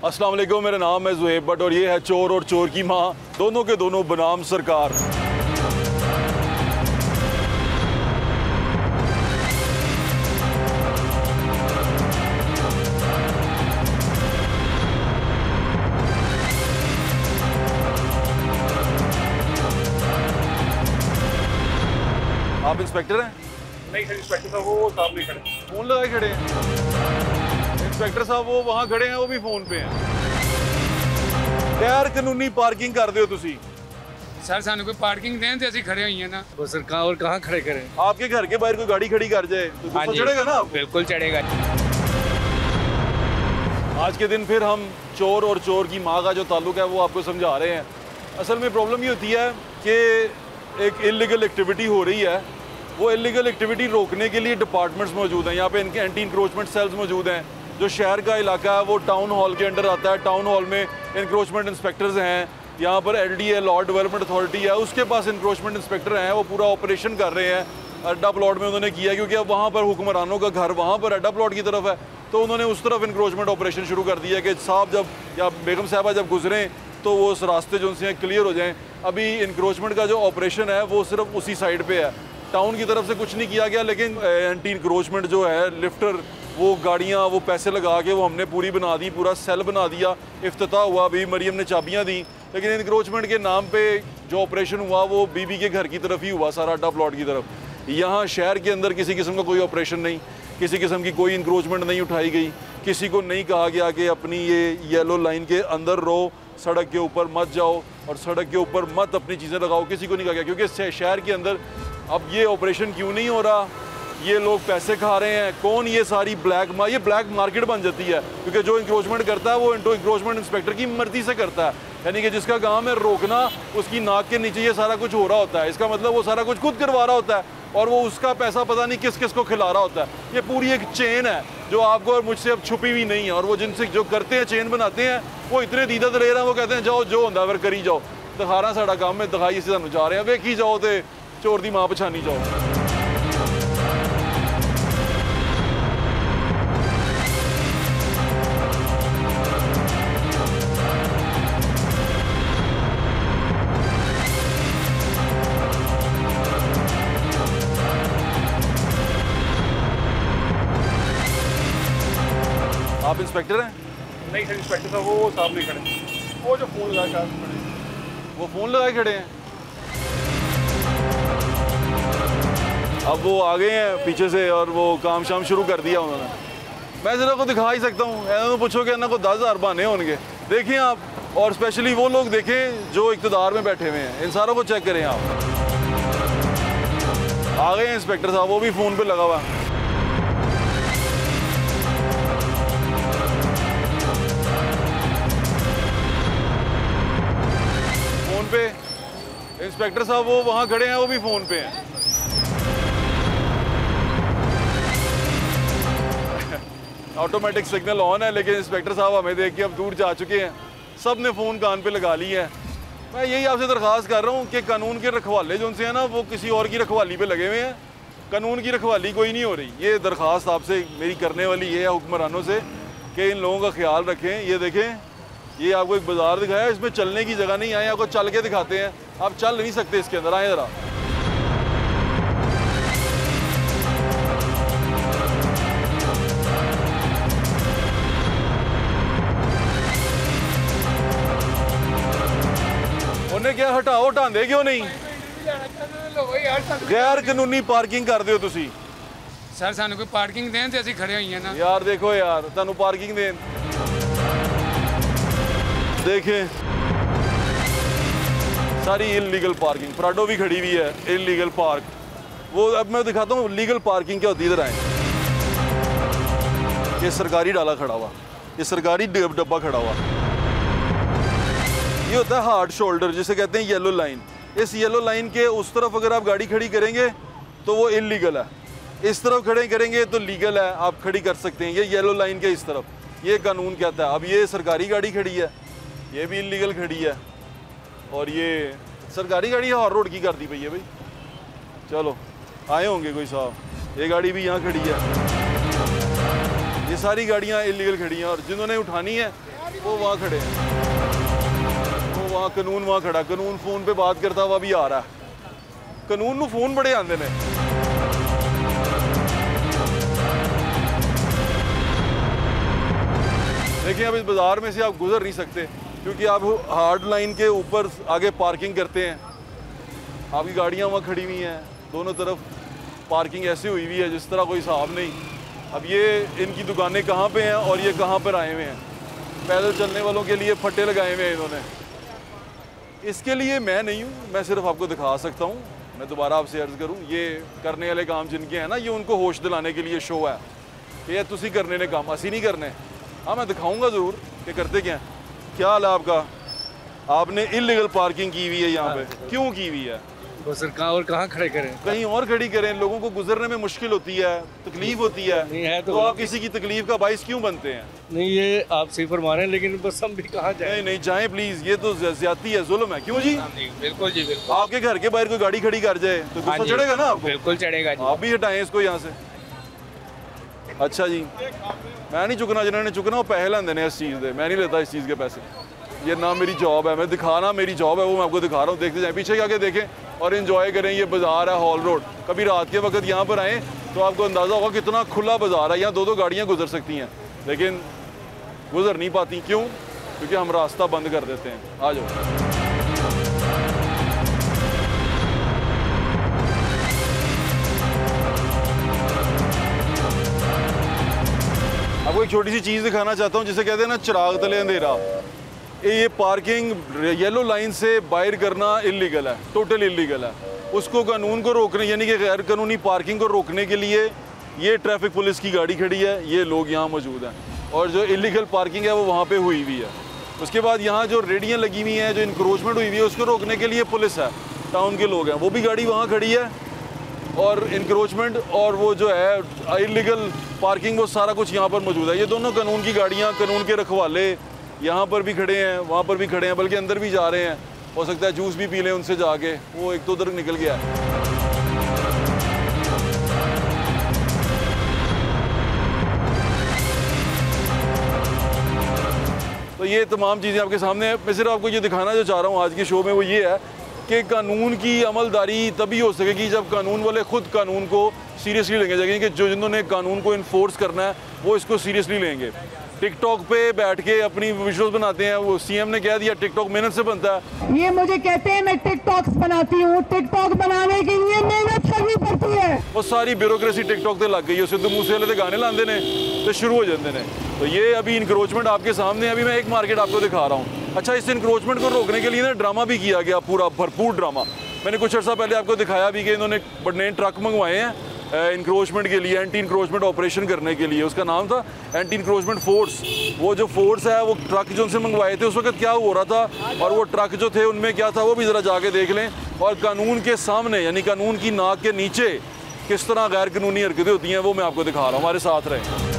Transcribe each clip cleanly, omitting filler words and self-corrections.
अस्सलाम वालेकुम, मेरा नाम है ज़ुहैब भट्ट और ये है चोर और चोर की माँ, दोनों के दोनों बनाम सरकार। आप इंस्पेक्टर हैं? नहीं सर, इंस्पेक्टर साहब वो सामने खड़े, फोन लगाए खड़े हैं। इंस्पेक्टर साहब वो वहाँ खड़े हैं, वो भी फोन पे हैं। गैर कानूनी पार्किंग कर दो तुसी। सर सानू कोई पार्किंग दें तो असी खड़े हुई हैं ना। वो सरकार और कहाँ खड़े करें। आपके घर के बाहर कोई गाड़ी खड़ी कर जाए तो गुस्सा चढ़ेगा ना? बिल्कुल चढ़ेगा। आज के दिन फिर हम चोर और चोर की माँ का जो ताल्लुक है वो आपको समझा रहे हैं। असल में प्रॉब्लम ये होती है कि एक इलीगल एक्टिविटी हो रही है, वो इलीगल एक्टिविटी रोकने के लिए डिपार्टमेंट्स मौजूद हैं। यहाँ पे इनके एंटी इंक्रोचमेंट सेल्स मौजूद हैं। जो शहर का इलाका है वो टाउन हॉल के अंडर आता है। टाउन हॉल में इंक्रोचमेंट इंस्पेक्टर्स हैं। यहाँ पर LDA लॉ डेवलपमेंट अथॉरिटी है, उसके पास इंक्रोचमेंट इंस्पेक्टर हैं। वो पूरा ऑपरेशन कर रहे हैं। अड्डा प्लॉट में उन्होंने किया क्योंकि अब वहाँ पर हुक्मरानों का घर वहाँ पर अड्डा प्लॉट की तरफ है, तो उन्होंने उस तरफ इंक्रोचमेंट ऑपरेशन शुरू कर दिया कि साहब जब या बेगम साहबा जब गुजरें तो वो उस रास्ते जो उनसे क्लियर हो जाएं। अभी इंक्रोचमेंट का जो ऑपरेशन है वो सिर्फ उसी साइड पे है, टाउन की तरफ से कुछ नहीं किया गया। लेकिन एंटी इंक्रोचमेंट जो है लिफ्टर, वो गाड़ियाँ वो पैसे लगा के वो हमने पूरी बना दी, पूरा सेल बना दिया। इफ्तिताह हुआ, अभी मरियम ने चाबियाँ दी। लेकिन इंक्रोचमेंट के नाम पे जो ऑपरेशन हुआ वो बीबी के घर की तरफ ही हुआ, सारा अड्डा प्लॉट की तरफ। यहाँ शहर के अंदर किसी किस्म का कोई ऑपरेशन नहीं, किसी किस्म की कोई इंक्रोचमेंट नहीं उठाई गई। किसी को नहीं कहा गया कि अपनी ये येलो लाइन के अंदर रहो, सड़क के ऊपर मत जाओ और सड़क के ऊपर मत अपनी चीज़ें लगाओ, किसी को नहीं कहा गया। क्योंकि शहर के अंदर अब ये ऑपरेशन क्यों नहीं हो रहा, ये लोग पैसे खा रहे हैं। कौन ये सारी ये ब्लैक मार्केट बन जाती है, क्योंकि जो इंक्रोचमेंट करता है वो इंक्रोचमेंट इंस्पेक्टर की मर्जी से करता है। यानी कि जिसका काम है रोकना, उसकी नाक के नीचे ये सारा कुछ हो रहा होता है। इसका मतलब वो सारा कुछ खुद करवा रहा होता है और वो उसका पैसा पता नहीं किस किस को खिला रहा होता है। ये पूरी एक चेन है जो आपको और मुझसे अब छुपी हुई नहीं है। और वो जिनसे जो करते हैं, चेन बनाते हैं, वो इतने दीदा दलेर हैं, वो कहते हैं जाओ जो होंदा फिर करी जाओ। दिखाना साड़ा काम है, दिखाई इसे सानू जा रहे हैं, वेखी जाओ तो चोर दी माँ पछानी जाओ। आप इंस्पेक्टर हैं? नहीं सर, इंस्पेक्टर साहब वो सामने खड़े, वो जो फोन लगा खड़े, वो फ़ोन लगाए खड़े हैं। अब वो आ गए हैं पीछे से और वो काम शाम शुरू कर दिया उन्होंने। मैं ज़रा को दिखा ही सकता हूँ, ऐसा तो पूछो कि इन्होंने को 10,000 बहाने होंगे। देखें आप, और स्पेशली वो लोग देखें जो इक़्तिदार में बैठे हुए हैं, इन सारों को चेक करें आप। आ गए हैं इंस्पेक्टर साहब, वो भी फ़ोन पे लगा हुआ है। फ़ोन पे इंस्पेक्टर साहब वो वहाँ खड़े हैं, वो भी फ़ोन पे हैं। ऑटोमेटिक सिग्नल ऑन है, लेकिन इंस्पेक्टर साहब हमें देख के अब दूर जा चुके हैं। सब ने फ़ोन कान पे लगा ली है। मैं यही आपसे दरख्वास्त कर रहा हूँ कि कानून के रखवाले जो उनसे हैं ना, वो किसी और की रखवाली पे लगे हुए हैं। कानून की रखवाली कोई नहीं हो रही। ये दरख्वास्त आपसे मेरी करने वाली ये है हुक्मरानों से कि इन लोगों का ख्याल रखें। ये देखें, ये आपको एक बाज़ार दिखाया, इसमें चलने की जगह नहीं। आए आपको चल के दिखाते हैं, आप चल नहीं सकते इसके अंदर। आए ज़रा, उन्हें क्या हटाओ, हटाते क्यों नहीं? गैर कानूनी पार्किंग कर दो तुसी। सर सानू कोई पार्किंग दें तो असी खड़े हुई हैं ना। यार देखो यार, तुहानू पार्किंग दें, देखें सारी इलीगल पार्किंग। प्राडो भी खड़ी हुई है, इलीगल पार्क। वो अब मैं दिखाता हूँ लीगल पार्किंग क्या होती है। इधर आए, ये सरकारी डाला खड़ा हुआ, ये सरकारी डब्बा खड़ा हुआ। ये होता है हार्ड शोल्डर, जिसे कहते हैं येलो लाइन। इस येलो लाइन के उस तरफ अगर आप गाड़ी खड़ी करेंगे तो वो इलीगल है, इस तरफ खड़े करेंगे तो लीगल है, आप खड़ी कर सकते हैं। ये येलो लाइन के इस तरफ, ये कानून कहता है। अब ये सरकारी गाड़ी खड़ी है, ये भी इलीगल खड़ी है, और ये सरकारी गाड़ी हर रोड की कर दी भैया भाई। चलो आए होंगे कोई साहब, ये गाड़ी भी यहाँ खड़ी है। ये सारी गाड़ियाँ इलीगल खड़ी हैं, और जिन्होंने उठानी है वो वहाँ खड़े हैं, वो वहाँ कानून वहाँ खड़ा, कानून फ़ोन पे बात करता हुआ भी आ रहा है। कानून में फ़ोन बड़े आते हैं। देखिए अब इस बाज़ार में से आप गुजर नहीं सकते क्योंकि आप हार्ड लाइन के ऊपर आगे पार्किंग करते हैं। आपकी गाड़ियाँ वहाँ खड़ी हुई हैं, दोनों तरफ पार्किंग ऐसी हुई हुई है जिस तरह कोई हिसाब नहीं। अब ये इनकी दुकानें कहाँ पे हैं और ये कहाँ पर आए हुए हैं। पैदल चलने वालों के लिए फट्टे लगाए हुए हैं इन्होंने। इसके लिए मैं नहीं हूँ, मैं सिर्फ आपको दिखा सकता हूँ। मैं दोबारा आपसे अर्ज़ करूँ, ये करने वाले काम जिनके हैं ना, ये उनको होश दिलाने के लिए शो है कि ये तुसी करने ने काम असी नहीं करने। हाँ मैं दिखाऊँगा ज़रूर कि करते क्या हैं। क्या हाल है आपका? आपने इलीगल पार्किंग की हुई है यहाँ पे, क्यों की हुई है? वो सर कहाँ और कहाँ खड़े करें? कहीं और खड़ी करें, लोगों को गुजरने में मुश्किल होती है, तकलीफ होती है, नहीं है तो आप किसी की तकलीफ का बाइस क्यों बनते हैं? नहीं, ये आप सही फरमा रहे हैं, लेकिन बस हम भी कहाँ जाएं? नहीं नहीं जाएं प्लीज, ये तो ज्यादती है, जुल्म है। क्यों जी? बिल्कुल जी, बिल्कुल। आपके घर के बाहर कोई गाड़ी खड़ी कर जाए तो गुस्सा चढ़ेगा ना आपको? बिल्कुल चढ़ेगा जी। आप भी हटाएं इसको यहाँ से। अच्छा जी, मैं नहीं चुकना, जिन्होंने चुकना वो पैसे लेंदे ने इस चीज़ के, मैं नहीं लेता इस चीज़ के पैसे। ये ना मेरी जॉब है, मैं दिखाना मेरी जॉब है, वो मैं आपको दिखा रहा हूँ। देखते जाएं, पीछे आके देखें और इन्जॉय करें। ये बाज़ार है हॉल रोड। कभी रात के वक्त यहाँ पर आएँ तो आपको अंदाज़ा होगा कितना खुला बाज़ार है। यहाँ दो दो गाड़ियाँ गुजर सकती हैं लेकिन गुजर नहीं पाती। क्यों? क्योंकि हम रास्ता बंद कर देते हैं। आ जाओ। आपको एक छोटी सी चीज़ दिखाना चाहता हूँ जिसे कहते हैं ना चिराग तले अंधेरा। ये पार्किंग येलो लाइन से बाहर करना इलीगल है, टोटल इलीगल है। उसको कानून को रोकने यानी कि गैर कानूनी पार्किंग को रोकने के लिए ये ट्रैफिक पुलिस की गाड़ी खड़ी है, ये लोग यहाँ मौजूद हैं और जो इलीगल पार्किंग है वो वहाँ पे हुई हुई है। उसके बाद यहाँ जो रेडियाँ लगी हुई हैं, जो इंक्रोचमेंट हुई हुई है, उसको रोकने के लिए पुलिस है, टाउन के लोग हैं, वो भी गाड़ी वहाँ खड़ी है। और इंक्रोचमेंट और वो जो है इलीगल पार्किंग, वो सारा कुछ यहाँ पर मौजूद है। ये दोनों कानून की गाड़ियाँ, कानून के रखवाले यहाँ पर भी खड़े हैं, वहाँ पर भी खड़े हैं, बल्कि अंदर भी जा रहे हैं। हो सकता है जूस भी पी लें उनसे जाके, वो एक तो उधर निकल गया है। तो ये तमाम चीज़ें आपके सामने हैं। मैं सिर्फ आपको ये दिखाना जो चाह रहा हूँ आज के शो में वो ये है कि कानून की अमलदारी तभी हो सकेगी जब कानून वाले खुद कानून को सीरियसली लेंगे जाएंगे कि जो जिन्होंने कानून को इन्फोर्स करना है वो इसको सीरियसली लेंगे। टिकटॉक पे बैठ के अपनी विजुअल्स बनाते हैं, वो सीएम ने कह दिया टिकटॉक मेहनत से बनता है। ये मुझे कहते हैं मैं टिकटॉक्स बनाती हूँ, टिकटॉक बनाने के लिए मेहनत करनी पड़ती है। वो सारी ब्यूरोक्रेसी टिकटॉक से लग गई है, सिद्धू मूसेवाले के गाने लाते ने तो शुरू हो जाते हैं। तो ये अभी इंक्रोचमेंट आपके सामने, अभी मैं एक मार्केट आपको दिखा रहा हूँ। अच्छा, इस इंक्रोचमेंट को रोकने के लिए ना ड्रामा भी किया गया, पूरा भरपूर ड्रामा। मैंने कुछ अर्सा पहले आपको दिखाया भी कि इन्होंने बड़े ट्रक मंगवाए हैं इंक्रोचमेंट के लिए, एंटी इंक्रोचमेंट ऑपरेशन करने के लिए। उसका नाम था एंटी इंक्रोचमेंट फोर्स। वो जो फोर्स है वो ट्रक जो उनसे मंगवाए थे उस वक्त क्या हो रहा था और वो ट्रक जो थे उनमें क्या था वो भी ज़रा जाके देख लें। और कानून के सामने यानी कानून की नाक के नीचे किस तरह गैर कानूनी हरकतें होती हैं वो मैं आपको दिखा रहा हूँ। हमारे साथ रहें।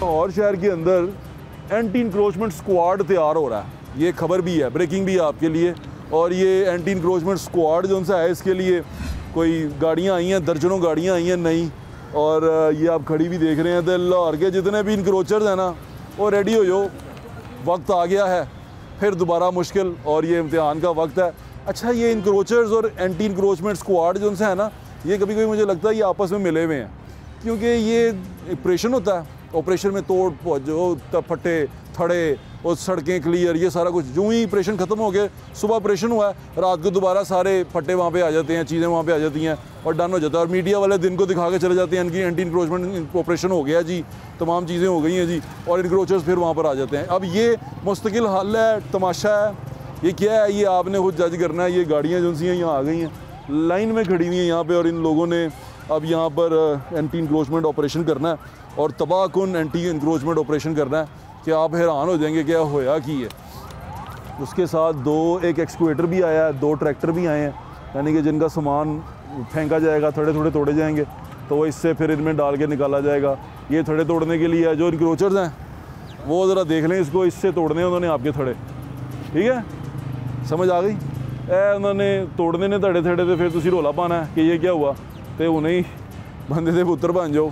और शहर के अंदर एंटी इंक्रोचमेंट स्क्वाड तैयार हो रहा है, ये खबर भी है, ब्रेकिंग भी है आपके लिए। और ये एंटी इंक्रोचमेंट स्क्वाड जो उनसे है, इसके लिए कोई गाड़ियाँ आई हैं, दर्जनों गाड़ियाँ आई हैं नई। और ये आप खड़ी भी देख रहे हैं। तो लाहौर के जितने भी इंक्रोचर्स हैं ना, वो रेडी हो जाओ, वक्त आ गया है फिर दोबारा मुश्किल और ये इम्तिहान का वक्त है। अच्छा, ये इंक्रोचर्स और एंटी इंक्रोचमेंट स्क्वाड जो उनसे है ना, ये कभी कभी मुझे लगता है ये आपस में मिले हुए हैं, क्योंकि ये ऑपरेशन होता है। ऑपरेशन में तोड़ जो फटे थड़े और सड़कें क्लियर, ये सारा कुछ। जो ही ऑपरेशन ख़त्म हो गया, सुबह ऑपरेशन हुआ है, रात को दोबारा सारे फटे वहाँ पे आ जाते हैं, चीज़ें वहाँ पे आ जाती हैं और डन हो जाता है। और मीडिया वाले दिन को दिखा के चले जाते हैं कि एंटी इंक्रोचमेंट ऑपरेशन हो गया जी, तमाम चीज़ें हो गई हैं जी, और इंक्रोचर्स फिर वहाँ पर आ जाते हैं। अब ये मुस्तकिल हल है, तमाशा है, ये क्या है, ये आपने खुद जज करना है। ये गाड़ियाँ जो सी हैं यहाँ आ गई हैं, लाइन में खड़ी हुई हैं यहाँ पर, और इन लोगों ने अब यहाँ पर एंटी इंक्रोचमेंट ऑपरेशन करना है और तबाहकुन एंटी इंक्रोचमेंट ऑपरेशन करना है कि आप हैरान हो जाएंगे क्या होया की है। उसके साथ एक एक्सक्वेटर भी आया है, 2 ट्रैक्टर भी आए हैं, यानी कि जिनका सामान फेंका जाएगा, थोड़े थोड़े तोड़े जाएंगे, तो वो इससे फिर इनमें डाल के निकाला जाएगा। ये थड़े तोड़ने के लिए जो इंक्रोचर्स हैं वो ज़रा देख लें इसको, इससे तोड़ने हैं उन्होंने आपके थड़े, ठीक है। समझ आ गई? उन्होंने तोड़ने ने धड़े थड़े तो फिर तुसी रौला पाना है कि ये क्या हुआ, तो हुणे ही बंदे दे पुत्तर बन जाओ,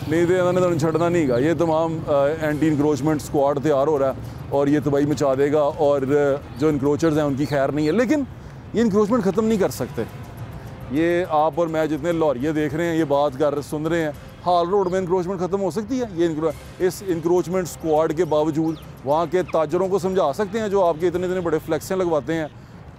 नहीं तो इन्होंने तुहानू छड्डना नहीं गा। ये तमाम एंटी इंक्रोचमेंट स्क्वाड तैयार हो रहा है और ये तबाही मचा देगा, और जो इंक्रोचर्स हैं उनकी खैर नहीं है। लेकिन ये इंक्रोचमेंट ख़त्म नहीं कर सकते। ये आप और मैं जितने लाहौरिये देख रहे हैं, ये बात सुन रहे हैं, हाल रोड में इंक्रोचमेंट ख़त्म हो सकती है? ये इस इंक्रोचमेंट स्क्वाड के बावजूद वहाँ के ताजरों को समझा सकते हैं, जो आपके इतने इतने बड़े फ्लैक्सें लगवाते हैं,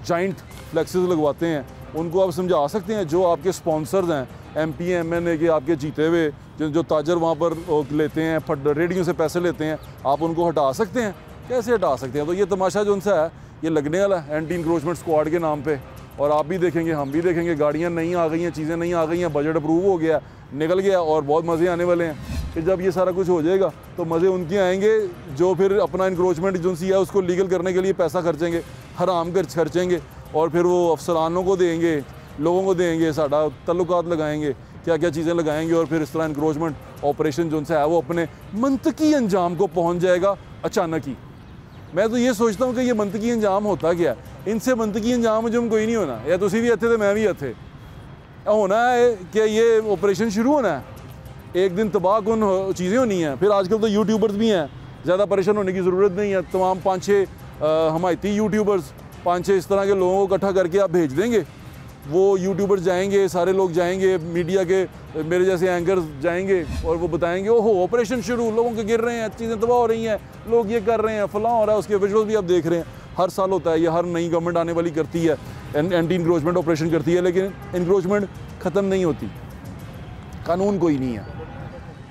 जाइंट फ्लैक्सेस लगवाते हैं, उनको आप समझा सकते हैं? जो आपके स्पॉन्सर्स हैं MP MNA के आपके जीते हुए जो ताजर वहाँ पर लेते हैं, रेडियो से पैसे लेते हैं, आप उनको हटा सकते हैं? कैसे हटा सकते हैं? तो ये तमाशा जो उनसे है ये लगने वाला है एंटी इंक्रोचमेंट स्क्वाड के नाम पे, और आप भी देखेंगे, हम भी देखेंगे, गाड़ियाँ नई आ गई हैं, चीज़ें नई आ गई हैं, बजट अप्रूव हो गया, निकल गया, और बहुत मज़े आने वाले हैं कि जब ये सारा कुछ हो जाएगा तो मज़े उनके आएंगे जो फिर अपना इंक्रोचमेंट एजेंसी है उसको लीगल करने के लिए पैसा खर्चेंगे, हराम खर्चेंगे, और फिर वो अफसरानों को देंगे, लोगों को देंगे, साडा तल्लुकात लगाएंगे, क्या क्या चीज़ें लगाएंगे, और फिर इस तरह इंक्रोचमेंट ऑपरेशन जो उनसे है वो अपने मंतकी अंजाम को पहुँच जाएगा अचानक ही। मैं तो ये सोचता हूँ कि ये मंतकी अंजाम होता क्या है? इनसे मंतकी अंजाम मुझे कोई नहीं होना, या तुसी भी अच्छे थे मैं भी अच्छे होना है कि ये ऑपरेशन शुरू होना है, एक दिन तबाह कौन चीज़ें होनी हैं। फिर आजकल तो यूट्यूबर्स भी हैं, ज़्यादा परेशान होने की ज़रूरत नहीं है। तमाम 5-6 हमायती यूट्यूबर्स, 5-6 इस तरह के लोगों को इकट्ठा करके आप भेज देंगे, वो यूट्यूबर्स जाएंगे, सारे लोग जाएंगे, मीडिया के मेरे जैसे एंकर्स जाएंगे, और वो बताएंगे ओहो ऑपरेशन शुरू, लोगों के गिर रहे हैं, चीज़ें तबाह हो रही हैं, लोग ये कर रहे हैं, फलां हो रहा है। उसके विजुअल्स भी आप देख रहे हैं, हर साल होता है ये, हर नई गवर्नमेंट आने वाली करती है, एंटी इंक्रोचमेंट ऑपरेशन करती है, लेकिन इंक्रोचमेंट ख़त्म नहीं होती, कानून कोई नहीं है।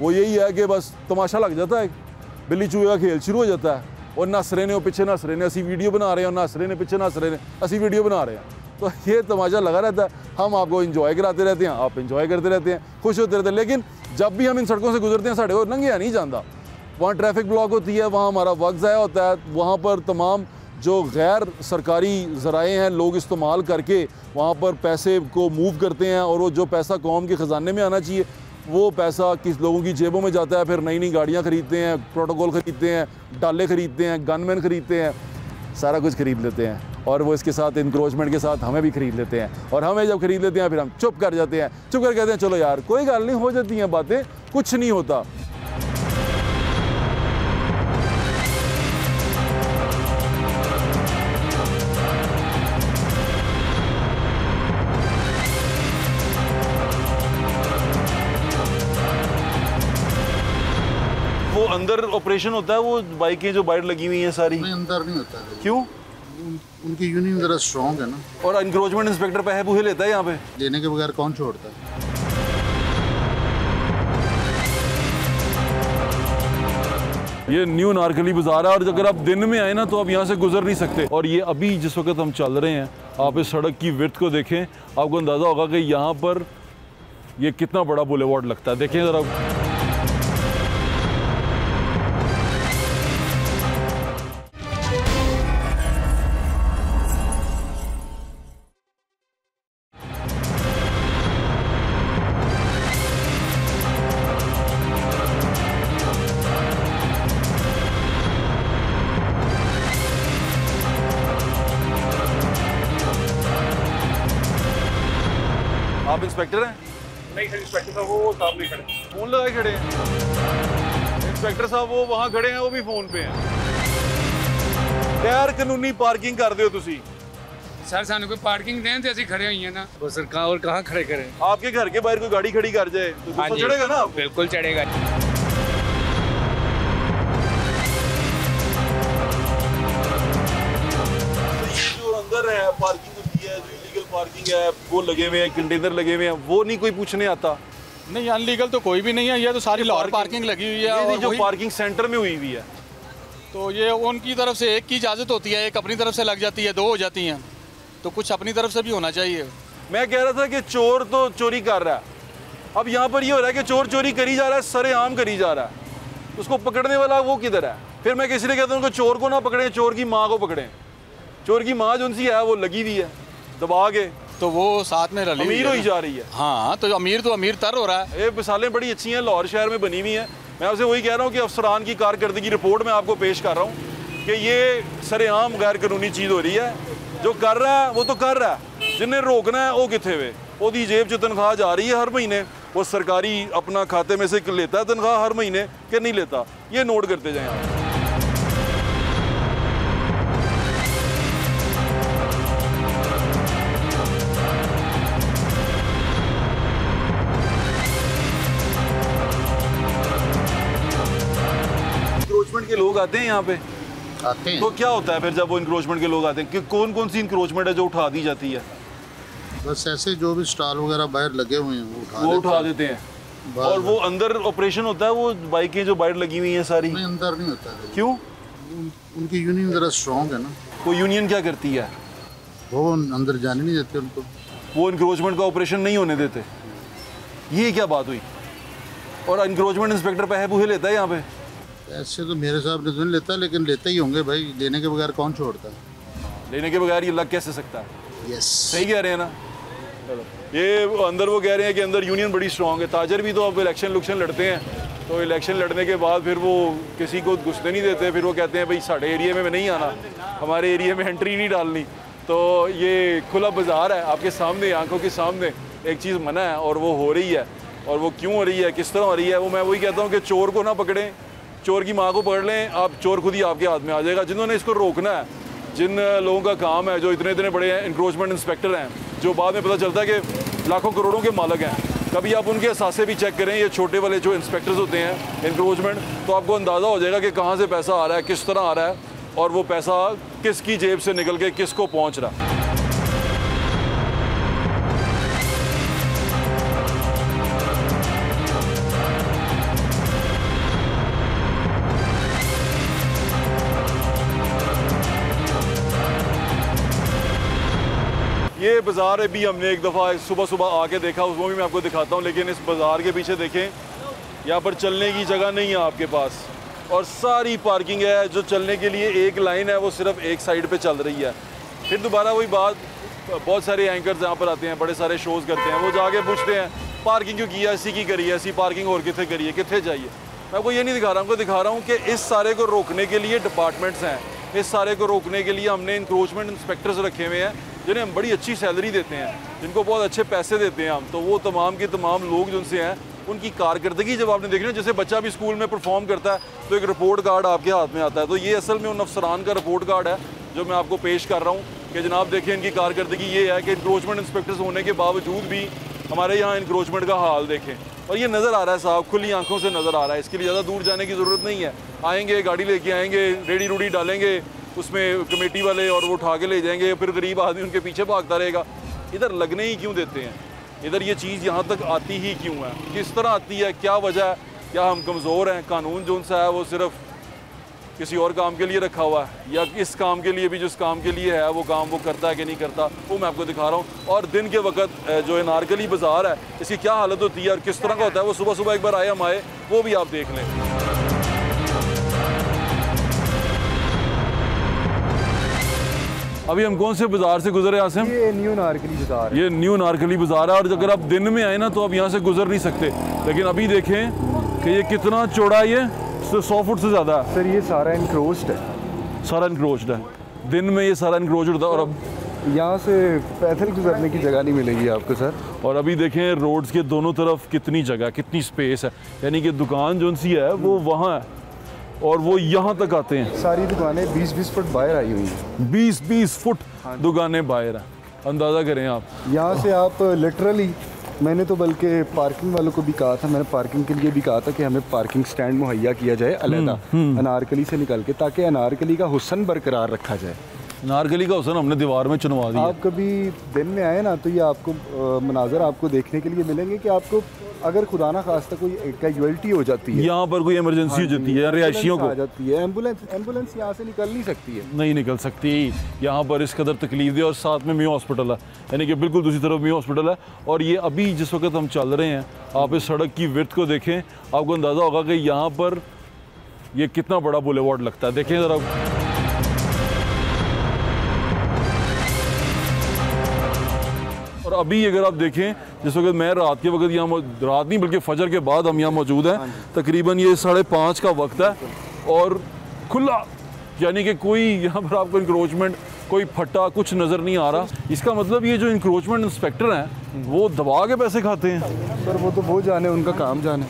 वो यही है कि बस तमाशा लग जाता है, बिल्ली चूहे का खेल शुरू हो जाता है, और नस रहे ने और पीछे नस रहे ने, असी वीडियो बना रहे हैं, और नस रहे ने पीछे नस रहे ने, असी वीडियो बना रहे हैं। तो ये तमाशा लगा रहता है, हम आपको इंजॉय कराते रहते हैं, आप इंजॉय करते रहते हैं, खुश होते रहते हैं। लेकिन जब भी हम इन सड़कों से गुजरते हैं साढ़े को लंघिया नहीं जाता, वहाँ ट्रैफिक ब्लॉक होती है, वहाँ हमारा वक्त ज़ाया होता है, वहाँ पर तमाम जो गैर सरकारी ज़राए हैं लोग इस्तेमाल करके वहाँ पर पैसे को मूव करते हैं, और वो जो पैसा कौम के ख़जाने में आना चाहिए वो पैसा किस लोगों की जेबों में जाता है। फिर नई नई गाड़ियाँ ख़रीदते हैं, प्रोटोकॉल ख़रीदते हैं, डाले ख़रीदते हैं, गनमैन ख़रीदते हैं, सारा कुछ ख़रीद लेते हैं, और वो इसके साथ इंक्रोचमेंट के साथ हमें भी ख़रीद लेते हैं। और हमें जब ख़रीद लेते हैं फिर हम चुप कर जाते हैं, चुप कर कहते हैं चलो यार कोई गल नहीं, हो जाती हैं बातें, कुछ नहीं होता। वो अंदर ऑपरेशन होता है, वो बाइकें जो बाहर लगी हुई हैं सारी, नहीं अंदर नहीं होता है। क्यों? उनकी यूनियन ज़रा स्ट्रॉन्ग है ना, और इंक्रोचमेंट इंस्पेक्टर पैसे पूसे लेता है यहाँ पे, लेने के बगैर कौन छोड़ता है? ये न्यू नारकली बाज़ार है, और अगर आप दिन में आए ना तो आप यहाँ से गुजर नहीं सकते। और ये अभी जिस वक्त हम चल रहे हैं, आप इस सड़क की विड्थ को देखें, आपको अंदाज़ा होगा कि यहाँ पर ये कितना बड़ा बुलेवार्ड लगता है। देखें ज़रा, आप इंस्पेक्टर हैं? नहीं सर, इंस्पेक्टर साहब वो सामने खड़े। फोन लगाए खड़े हैं इंस्पेक्टर साहब, वो वहाँ खड़े हैं, वो भी फोन पे हैं। गैर कानूनी पार्किंग कर दो तुसी। सर सानू कोई पार्किंग दें तो असी खड़े हुई हैं ना। वो सर कहाँ और कहाँ खड़े करें? आपके घर के बाहर कोई गाड़ी खड़ी कर जाए तो हाँ जी, चढ़ेगा ना? बिल्कुल चढ़ेगा। जो अंदर है पार्किंग होती है, जो इलीगल पार्किंग है, वो लगे हुए हैं, कंटेनर लगे हुए हैं, वो नहीं कोई पूछने आता? नहीं अनलीगल तो कोई भी नहीं है, ये तो सारी लाहौर पार्किंग लगी हुई है। ये और जो वही- पार्किंग सेंटर में हुई हुई है, तो ये उनकी तरफ से एक की इजाज़त होती है, एक अपनी तरफ से लग जाती है, दो हो जाती हैं, तो कुछ अपनी तरफ से भी होना चाहिए। मैं कह रहा था कि चोर तो चोरी कर रहा है, अब यहाँ पर ये हो रहा है कि चोर चोरी करी जा रहा है, सरेआम करी जा रहा है, उसको पकड़ने वाला वो किधर है? फिर मैं किसी ने कहता हूँ कि चोर को ना पकड़ें, चोर की माँ को पकड़ें। चोर की माँ जो उनसी है वो लगी हुई है दबा के, तो वो साथ में रली अमीर हुई हो जा रही है। हाँ, तो अमीर तर हो रहा है। ये मिसालें बड़ी अच्छी हैं, लाहौर शहर में बनी हुई हैं। मैं आपसे वही कह रहा हूँ कि अफसरान की कारकर्दगी रिपोर्ट में आपको पेश कर रहा हूँ कि ये सरेआम गैर कानूनी चीज़ हो रही है, जो कर रहा है वो तो कर रहा है, जिन्हें रोकना है वो किथे वे, ओदी जेब च तनख्वाह जा रही है हर महीने, वो सरकारी अपना खाते में से लेता है तनख्वाह हर महीने कि नहीं लेता, ये नोट करते जाएं आप। इंक्रोचमेंट के लोग आते हैं यहाँ पे, आते हैं तो क्या होता है फिर जब वो इंक्रोचमेंट के लोग आते हैं कि कौन कौन सी इंक्रोचमेंट है जो उठा दी जाती है? बस ऐसे जो भी स्टॉल वगैरह बाहर लगे हुए हैं वो उठा देते हैं, और वो अंदर ऑपरेशन होता है, वो बाइकें जो बाहर लगी हुई हैं सारी नहीं, अंदर नहीं होता है। क्यों? उनकी यूनियन ज़रा स्ट्रॉन्ग है ना। वो यूनियन क्या करती है? वो अंदर जाने नहीं देते उनको। वो इंक्रोचमेंट का ऑपरेशन नहीं होने देते, ये क्या बात हुई? और इंक्रोचमेंट इंस्पेक्टर पैसे पूहे लेता है यहाँ पे? ऐसे तो मेरे साहब ने तो नहीं लेता, लेकिन लेते ही होंगे भाई, लेने के बगैर कौन छोड़ता है। लेने के बगैर ये लग कैसे सकता है? यस, सही कह रहे हैं ना? ये अंदर वो कह रहे हैं कि अंदर यूनियन बड़ी स्ट्रांग है। ताजर भी तो अब इलेक्शन लड़ते हैं, तो इलेक्शन लड़ने के बाद फिर वो किसी को घुसने नहीं देते, फिर वो कहते हैं भाई साढ़े एरिया में नहीं आना, हमारे एरिया में एंट्री नहीं डालनी। तो ये खुला बाज़ार है आपके सामने, आंखों के सामने एक चीज़ मना है और वो हो रही है, और वो क्यों हो रही है, किस तरह हो रही है, वो मैं वही कहता हूँ कि चोर को ना पकड़ें, चोर की माँ को पकड़ लें आप, चोर खुद ही आपके हाथ में आ जाएगा। जिन्होंने इसको रोकना है, जिन लोगों का काम है, जो इतने इतने बड़े इंक्रोचमेंट इंस्पेक्टर हैं, जो बाद में पता चलता है कि लाखों करोड़ों के मालिक हैं, कभी आप उनके असासे भी चेक करें, ये छोटे वाले जो इंस्पेक्टर्स होते हैं इंक्रोचमेंट, तो आपको अंदाज़ा हो जाएगा कि कहाँ से पैसा आ रहा है, किस तरह आ रहा है, और वो पैसा किसकी जेब से निकल के किसको पहुँच रहा है। ये बाज़ार भी हमने एक दफ़ा सुबह सुबह आके देखा, उसमें भी मैं आपको दिखाता हूँ, लेकिन इस बाज़ार के पीछे देखें, यहाँ पर चलने की जगह नहीं है आपके पास, और सारी पार्किंग है, जो चलने के लिए एक लाइन है वो सिर्फ एक साइड पे चल रही है। फिर दोबारा वही बात, बहुत सारे एंकर्स यहाँ पर आते हैं, बड़े सारे शोज़ करते हैं, वो जाके पूछते हैं पार्किंग क्यों किया, इसी की करी है, ऐसी पार्किंग और कितने करिए, कितने जाइए। मैं आपको ये नहीं दिखा रहा हूँ, दिखा रहा हूँ कि इस सारे को रोकने के लिए डिपार्टमेंट्स हैं, इस सारे को रोकने के लिए हमने इंक्रोचमेंट इंस्पेक्टर्स रखे हुए हैं, जिन्हें हम बड़ी अच्छी सैलरी देते हैं, जिनको बहुत अच्छे पैसे देते हैं हम। तो वो तमाम के तमाम लोग जो उनसे हैं, उनकी कारकर्दगी जब आपने देखी ना, जैसे बच्चा भी स्कूल में परफॉर्म करता है तो एक रिपोर्ट कार्ड आपके हाथ में आता है, तो ये असल में उन अफसरान का रिपोर्ट कार्ड है जो मैं आपको पेश कर रहा हूँ कि जनाब देखें इनकी कारकर्दगी ये है कि इंक्रोचमेंट इंस्पेक्टर्स होने के बावजूद भी हमारे यहाँ इंक्रोचमेंट का हाल देखें। और ये नज़र आ रहा है साहब, खुली आंखों से नज़र आ रहा है, इसके लिए ज़्यादा दूर जाने की ज़रूरत नहीं है। आएंगे, गाड़ी लेके आएंगे, रेडी रूडी डालेंगे उसमें कमेटी वाले, और वो उठा के ले जाएंगे, फिर गरीब आदमी उनके पीछे भागता रहेगा। इधर लगने ही क्यों देते हैं? इधर ये चीज़ यहाँ तक आती ही क्यों है? किस तरह आती है? क्या वजह है? क्या हम कमज़ोर हैं? कानून जो उनसा है वो सिर्फ किसी और काम के लिए रखा हुआ है, या इस काम के लिए भी जिस काम के लिए है वो काम वो करता है कि नहीं करता, वो मैं आपको दिखा रहा हूँ। और दिन के वक्त जो अनारकली बाज़ार है, इसकी क्या हालत होती है और किस तरह का होता है, वो सुबह सुबह एक बार आए हम आए, वो भी आप देख लें। अभी हम कौन से बाज़ार से गुजरे आसिम? ये न्यू नारकली बाज़ार है। ये न्यू नारकली बाज़ार है, और अगर आप दिन में आए ना तो आप यहाँ से गुजर नहीं सकते, लेकिन अभी देखें कि ये कितना चौड़ा है, ये 100 फुट से ज़्यादा है। सर ये सारा इनक्रोच्ड है, सारा इनक्रोच्ड है, दिन में ये सारा इनक्रोच्ड होता है, और अब यहाँ से पैदल गुजरने की जगह नहीं मिलेगी आपको सर। और अभी देखें रोड्स के दोनों तरफ कितनी जगह, कितनी स्पेस है, यानी कि दुकान जो सी है वो वहाँ है और वो यहाँ तक आते हैं। सारी दुकानें 20-20 फुट बाहर आई हुई हैं। 20-20 फुट दुकानें बाहर हैं, अंदाज़ा करें आप। यहाँ से आप लिटरली, मैंने तो बल्कि पार्किंग वालों को भी कहा था, मैंने पार्किंग के लिए भी कहा था कि हमें पार्किंग स्टैंड मुहैया किया जाए अलहदा अनारकली से निकल के, ताकि अनारकली का हुस्न बरकरार रखा जाए। अनारकली का हुस्न हमने दीवार में चुनवा दिया। आप कभी दिन में आए ना तो ये आपको मनाजर आपको देखने के लिए मिलेंगे कि आपको अगर खुदा ना खास्ता कोई कैजुअलिटी हो जाती है, यहाँ पर कोई इमरजेंसी हो जाती है, रिहायशियों को आ जाती है, एम्बुलेंस यहाँ से निकल नहीं सकती है, नहीं निकल सकती, यहाँ पर इस कदर तकलीफ दे। और साथ में म्यू हॉस्पिटल है, यानी कि बिल्कुल दूसरी तरफ म्यू हॉस्पिटल है। और ये अभी जिस वक्त हम चल रहे हैं, आप इस सड़क की विड्थ को देखें, आपको अंदाज़ा होगा कि यहाँ पर ये कितना बड़ा बुलेवार्ड लगता है। देखें ज़रा, और अभी अगर आप देखें जिस वक्त मैं रात के वक्त यहाँ, रात नहीं बल्कि फजर के बाद हम यहाँ मौजूद हैं, तकरीबन ये 5:30 का वक्त है और खुला, यानी कि कोई यहाँ पर आपको इंक्रोचमेंट कोई फट्टा कुछ नज़र नहीं आ रहा। इसका मतलब ये जो इंक्रोचमेंट इंस्पेक्टर हैं वो दबा के पैसे खाते हैं। सर वो तो वो जाने, उनका काम जाने।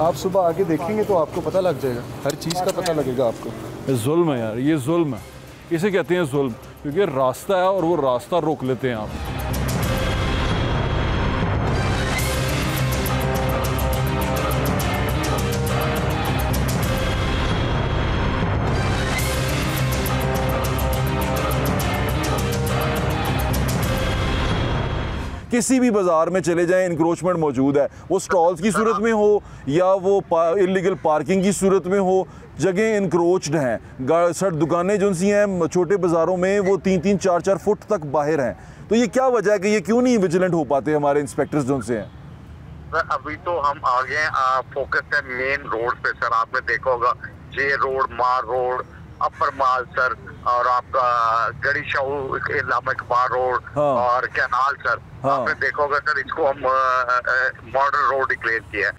आप सुबह आके देखेंगे तो आपको पता लग जाएगा, हर चीज़ का पता लगेगा आपको। जुल्म है यार, ये जुल्म है, इसे कहते हैं जुल्म, क्योंकि रास्ता है और वो रास्ता रोक लेते हैं आप। किसी भी बाज़ार में चले जाएं इंक्रोचमेंट मौजूद है, वो स्टॉल्स की सूरत में हो या वो इलीगल पार्किंग की सूरत में हो, जगह इंक्रोच्ड हैं। सर दुकानें जो सी हैं छोटे बाज़ारों में वो 3-3, 4-4 फुट तक बाहर हैं। तो ये क्या वजह है कि ये क्यों नहीं विजिलेंट हो पाते हमारे इंस्पेक्टर्स जो से हैं? सर अभी तो हम आगे फोकस है मेन रोड पे सर। आपने देखा होगा जे रोड, मार रोड, अपर माल सर, और आपका गड़ी शाहू इलामा इकबाल रोड, हाँ। और कैनाल सर, हाँ। आपने देखा होगा सर, इसको हम मॉडल रोड डिक्लेयर किया है।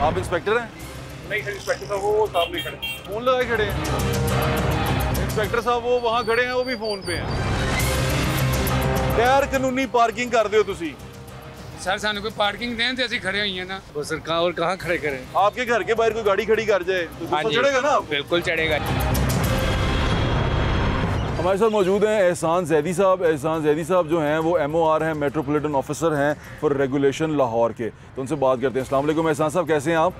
आप इंस्पेक्टर हैं? नहीं सर, इंस्पेक्टर साहब वो सामने खड़े। फोन लगाए खड़े हैं इंस्पेक्टर साहब, वो वहाँ खड़े हैं, वो भी फोन पे हैं। गैर कानूनी पार्किंग कर दो तुसी। सर सानू कोई पार्किंग दें तो असी खड़े हुई हैं ना। वो सर कहाँ और कहाँ खड़े करें? आपके घर के बाहर कोई गाड़ी खड़ी कर जाए तो गुस्सा चढ़ेगा ना? बिल्कुल चढ़ेगा। हमारे साथ मौजूद हैं एहसान जैदी साहब। एहसान जैदी साहब जो हैं वो MOR हैं, मेट्रोपॉलिटन ऑफिसर हैं फॉर रेगुलेशन लाहौर के। तो उनसे बात करते हैं। अस्सलाम वालेकुम एहसान साहब, कैसे हैं आप?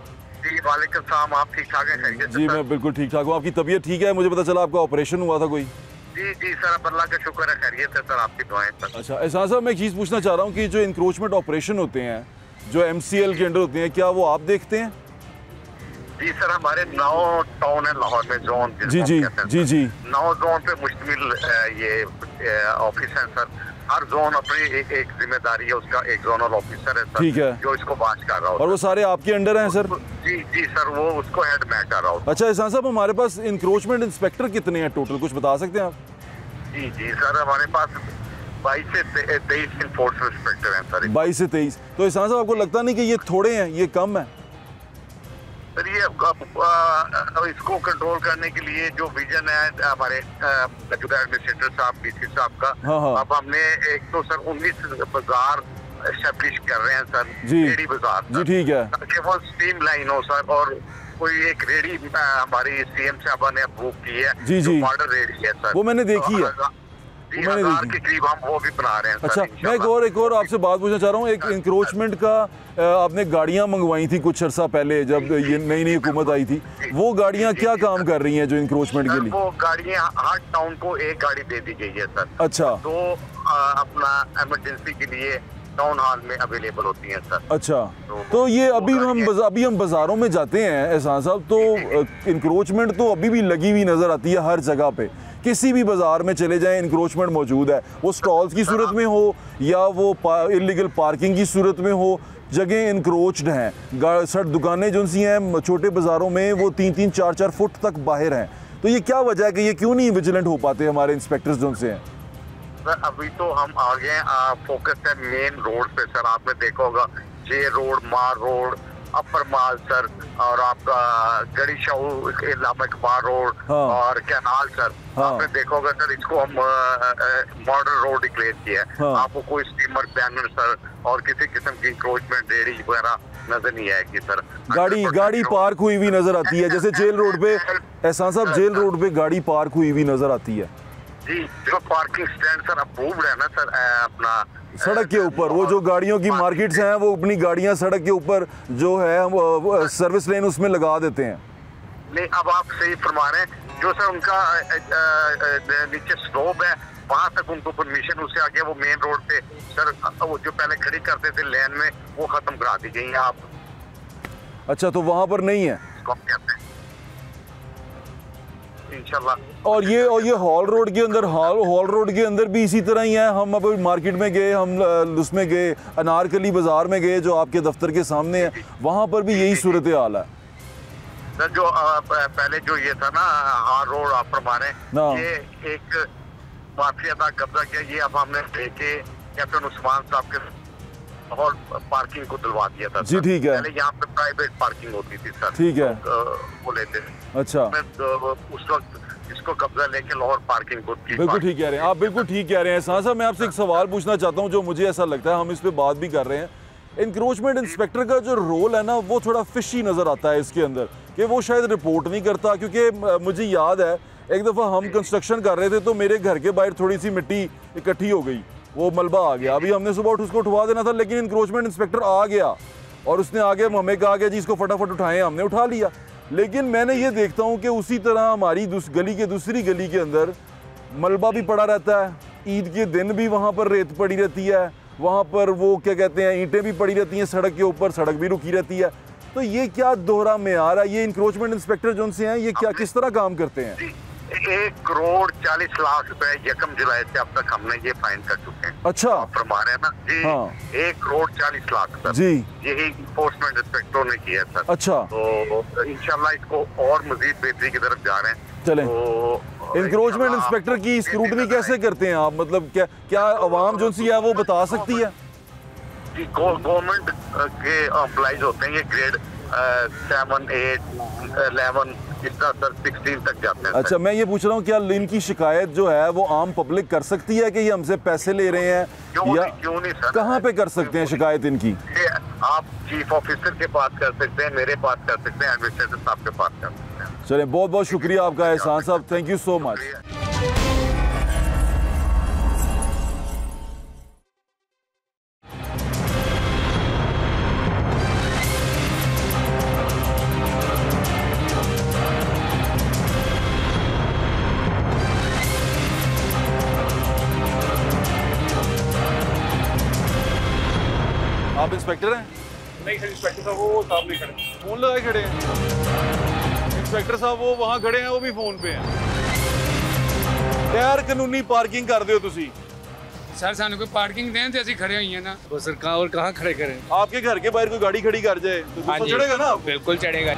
जी वालेकुम सलाम, आप ठीक ठाक हैं? खैरियत से जी सर? मैं बिल्कुल ठीक ठाक हूँ। आपकी तबीयत ठीक है? मुझे पता चला आपका ऑपरेशन हुआ था कोई। जी जी सर, अब अल्लाह का शुक्र है, खैरियत है सर, आपकी दुआएं सर। अच्छा एहसान साहब, मैं एक चीज़ पूछना चाह रहा हूँ कि जो इंक्रोचमेंट ऑपरेशन होते हैं जो MCL के अंडर होते हैं, क्या वो आप देखते हैं? जी सर, हमारे 9 टाउन है लाहौर में, जोन जी जी जी जी 9 जोन पे मुश्तमिल ये ऑफिस है सर। हर जोन अपनी एक जिम्मेदारी है, उसका एक जोनल ऑफिसर है सर, ठीक है, जो इसको बात कर रहा और हो। वो सारे आपके अंडर हैं सर? जी जी सर, वो उसको हेड मैं कर रहा हूँ। अच्छा एहसान साहब, हमारे पास इंक्रोचमेंट इंस्पेक्टर कितने हैं टोटल, कुछ बता सकते हैं आप? जी जी सर, हमारे पास 22 से 23 इन्फोर्समेंट इंस्पेक्टर हैं सर। 22 से 23। तो एहसान साहब, आपको लगता नहीं कि ये थोड़े हैं, ये कम है? सर ये इसको कंट्रोल करने के लिए जो विजन है हमारे मौजूदा एडमिनिस्ट्रेटर साहब, DC साहब का, हाँ, हाँ। अब हमने एक तो सर 19 बाजार एस्टेब्लिश कर रहे हैं सर, जी। रेडी बाजार जी ठीक है। ताकि वो स्ट्रीम लाइन हो सर, और कोई एक रेडी हमारी CM साहबा ने अप्रूव की है, जी, जो जी। मॉडल रेडी है सर, वो मैंने देखी है। 10,000 के करीब हम वो भी बना रहे हैं सर। अच्छा मैं एक और आपसे बात पूछना चाह रहा हूँ। एक इंक्रोचमेंट का आपने गाड़ियाँ मंगवाई थी कुछ अर्सा पहले जब ये नई नई हुकूमत आई थी, वो गाड़ियाँ क्या काम कर रही हैं जो इंक्रोचमेंट के लिए? वो गाड़ियाँ हर टाउन को एक गाड़ी दे दी गई है सर। अच्छा, तो अपना इमरजेंसी के लिए टाउन हॉल में अवेलेबल होती हैं सर। अच्छा तो ये अभी हम बाज़ारों में जाते हैं एहसान साहब, तो इंक्रोचमेंट तो अभी भी लगी हुई नज़र आती है हर जगह पे। किसी भी बाज़ार में चले जाएं इंक्रोचमेंट मौजूद है, वो स्टॉल्स की सूरत में हो या वो इलीगल पार्किंग की सूरत में हो, जगह इंक्रोच्ड हैं। सर दुकानें जो सी हैं छोटे बाज़ारों में वो 3-3, 4-4 फुट तक बाहर हैं। तो ये क्या वजह है कि ये क्यों नहीं विजिलेंट हो पाते हमारे इंस्पेक्टर्स जो से हैं? सर अभी तो हम आगे फोकस है मेन रोड पे सर। आपने देखा होगा जे रोड, मार रोड, अपर माल सर, और आपका गड़ी शाहू इलामा इकबाल रोड, हाँ। और कैनाल सर, हाँ। आपने देखा होगा सर, इसको हम मॉडल रोड डिक्लेयर किया है। हाँ। आपको कोई स्टीमर बैनर सर और किसी किस्म की इंक्रोचमेंट रेडी वगैरह नजर नहीं आएगी सर। गाड़ी पार्क हुई हुई नजर आती है, जैसे जेल रोड पे एहसान साहब, जेल रोड पे गाड़ी पार्क हुई हुई नजर आती है। जी, जो पार्किंग स्टैंड सर अप्रूव्ड है ना सर, अपना सड़क के ऊपर वो जो गाड़ियों की मार्केट्स हैं वो अपनी गाड़ियां सड़क के ऊपर जो है हम सर्विस लेन उसमें लगा देते हैं। नहीं, अब आप सही फरमा रहे हैं, जो सर उनका नीचे स्लोप है वहां तक उनको परमिशन, उससे आगे वो मेन रोड पे सर वो जो पहले खड़ी करते थे लेन में, वो खत्म करा दी गई है। आप अच्छा, तो वहां पर नहीं है कहते हैं इंशाल्लाह। और ये हॉल रोड के अंदर भी इसी तरह ही है। हम अब मार्केट में गए, हम उसमें गए, अनारकली बाजार में गए जो आपके दफ्तर के सामने है, वहाँ पर भी यही सूरत हाल है। सर जो पहले जो ये था ना हार रोड आप फरमा ना। ये एक माफिया था, कब्जा किया, ये अब हमने लेके कैप्टन उस्मान साहब के और पार्किंग को दिलवा दिया था। जी ठीक है। पहले यहाँ पे प्राइवेट पार्किंग होती थी सर। ठीक है। वो लेते थे। अच्छा। उस वक्त इसको कब्जा लेके लाहौर पार्किंग को बिल्कुल ठीक कह रहे हैं आप, बिल्कुल ठीक कह रहे हैं। साहब मैं आपसे एक सवाल पूछना चाहता हूँ जो मुझे ऐसा लगता है, हम इस पे बात भी कर रहे हैं। इंक्रोचमेंट इंस्पेक्टर का जो रोल है ना वो थोड़ा फिशी नज़र आता है इसके अंदर, कि वो शायद रिपोर्ट नहीं करता। क्योंकि मुझे याद है एक दफ़ा हम कंस्ट्रक्शन कर रहे थे तो मेरे घर के बाहर थोड़ी सी मिट्टी इकट्ठी हो गई, वो मलबा आ गया। अभी हमने सुबह उठ उसको उठवा देना था, लेकिन इंक्रोचमेंट इंस्पेक्टर आ गया और उसने आगे हमें कहा कि जी इसको फटाफट उठाएं, हमने उठा लिया। लेकिन मैंने ये देखता हूँ कि उसी तरह हमारी गली के दूसरी गली के अंदर मलबा भी पड़ा रहता है, ईद के दिन भी वहाँ पर रेत पड़ी रहती है, वहाँ पर वो क्या कहते हैं ईंटें भी पड़ी रहती हैं सड़क के ऊपर, सड़क भी रुकी रहती है। तो ये क्या दोहरा मेयार है? ये इंक्रोचमेंट इंस्पेक्टर जो उनसे हैं ये क्या किस तरह काम करते हैं? 1,40,00,000 रुपए 1 जुलाई से अब तक हमने ये फाइन कर चुके हैं। अच्छा। फरमा रहे हैं ना जी। हाँ। 1,40,00,000 सर जी। यही इन्फोर्समेंट इंस्पेक्टरों ने किया है सर। अच्छा। तो इंशाल्लाह इसको और मजीद बेहतरी की तरफ जा रहे हैं। चलें। तो इंक्रोचमेंट इंस्पेक्टर की स्क्रूटनी कैसे करते हैं आप? मतलब क्या आवाम जो सी है वो बता सकती है? गवर्नमेंट के एम्प्लॉइज होते हैं, ये ग्रेड 7, 8, 11 इस तरह सर 16 तक जाते हैं। अच्छा, मैं ये पूछ रहा हूँ क्या इनकी शिकायत जो है वो आम पब्लिक कर सकती है कि ये हमसे पैसे ले रहे हैं? क्यों नहीं सर? कहाँ पे कर सकते हैं शिकायत इनकी? आप चीफ ऑफिसर के पास कर सकते हैं, मेरे पास कर सकते हैं, एडमिनिस्ट्रेटर साहब के पास कर सकते हैं। चलें, बहुत बहुत शुक्रिया आपका एहसान साहब, थैंक यू सो मच। आप इंस्पेक्टर हैं? नहीं सर, इंस्पेक्टर साहब वो सामने खड़े। फोन लगाए खड़े हैं इंस्पेक्टर साहब, वो वहाँ खड़े हैं, वो भी फोन पे हैं। गैर कानूनी पार्किंग कर दो तुसी। सर सानू कोई पार्किंग दें तो ਅਸੀਂ खड़े हुई हैं ना। वो सर कहाँ और कहाँ खड़े करें? आपके घर के बाहर कोई गाड़ी खड़ी कर जाए तो गुस्सा चढ़ेगा ना? बिल्कुल चढ़ेगा।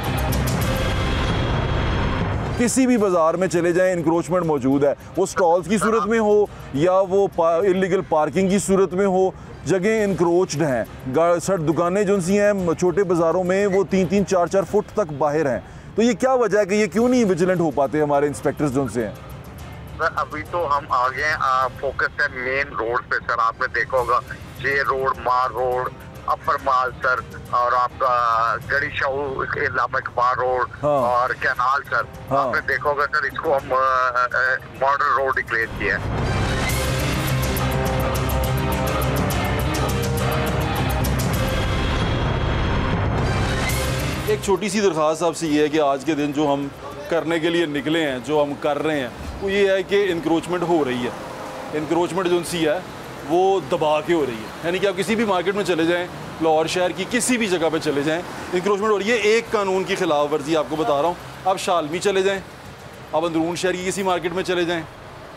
किसी भी बाजार में चले जाएं इंक्रोचमेंट मौजूद है, वो स्टॉल्स की सूरत में हो या वो इलीगल पार्किंग की सूरत में हो, जगह इंक्रोच्ड हैं। सर दुकानें जो सी हैं छोटे बाज़ारों में वो 3-3, 4-4 फुट तक बाहर हैं। तो ये क्या वजह है कि ये क्यों नहीं विजिलेंट हो पाते हमारे इंस्पेक्टर्स जो से हैं? सर अभी तो हम आगे फोकस है मेन रोड पे सर। आपने देखा होगा जे रोड, मार रोड, अपर माल सर, और आपका गड़ी शाहू इलामा इकबाल रोड। हाँ। और कैनाल सर। हाँ। आपने देखा होगा सर इसको हम मॉडर्न रोड डिक्लेयर किया है। एक छोटी सी दरख्वास्त आपसे ये है कि आज के दिन जो हम करने के लिए निकले हैं, जो हम कर रहे हैं, वो ये है कि इंक्रोचमेंट हो रही है। इंक्रोचमेंट जो सी है वो दबा के हो रही है। यानी कि आप किसी भी मार्केट में चले जाएं, लाहौर शहर की किसी भी जगह पे चले जाएं, इंक्रोचमेंट हो रही है। एक कानून की खिलाफ वर्जी आपको बता रहा हूँ। आप शालमी चले जाएँ, आप अंदरून शहर की किसी मार्केट में चले जाएँ,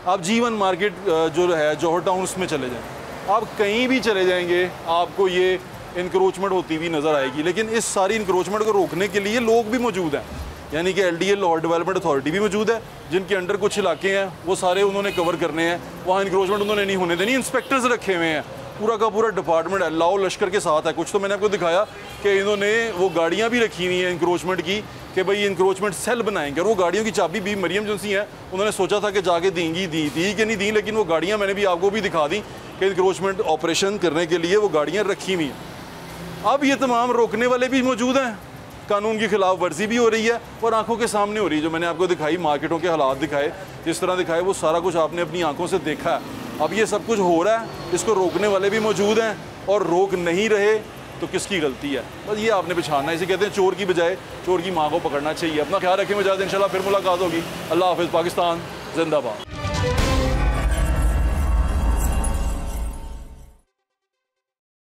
आप जीवन मार्केट जो है जौहर टाउन उसमें चले जाएँ, आप कहीं भी चले जाएंगे आपको ये इंक्रोचमेंट होती हुई नज़र आएगी। लेकिन इस सारी इंक्रोचमेंट को रोकने के लिए लोग भी मौजूद हैं, यानी कि LDA लाहौर डेवलपमेंट अथॉरिटी भी मौजूद है, जिनके अंडर कुछ इलाके हैं वो सारे उन्होंने कवर करने हैं, वहाँ इंक्रोचमेंट उन्होंने नहीं होने देनी। इंस्पेक्टर्स रखे हुए हैं, पूरा का पूरा डिपार्टमेंट है, लाओ लश्कर के साथ है। कुछ तो मैंने आपको दिखाया कि इन्होंने वो गाड़ियाँ भी रखी हुई हैं इंक्रोचमेंट की, कि भाई इंक्रोचमेंट सेल बनाएंगे। और वो गाड़ियों की चाबी भी मरियम जो सी हैं उन्होंने सोचा था कि जाके देंगी, दी कि नहीं दी, लेकिन वो गाड़ियाँ मैंने भी आपको भी दिखा दी कि इंक्रोचमेंट ऑपरेशन करने के लिए वो गाड़ियाँ रखी हुई हैं। अब ये तमाम रोकने वाले भी मौजूद हैं, कानून की खिलाफ वर्जी भी हो रही है और आंखों के सामने हो रही है। जो मैंने आपको दिखाई, मार्केटों के हालात दिखाए, जिस तरह दिखाए, वो सारा कुछ आपने अपनी आंखों से देखा है। अब ये सब कुछ हो रहा है, इसको रोकने वाले भी मौजूद हैं और रोक नहीं रहे तो किसकी गलती है? बस ये आपने पहचानना है। इसे कहते हैं चोर की बजाय चोर की माँ को पकड़ना चाहिए। अपना ख्याल रखें, मजाज इंशाल्लाह फिर मुलाकात होगी। अल्लाह हाफिज़। पाकिस्तान जिंदाबाद।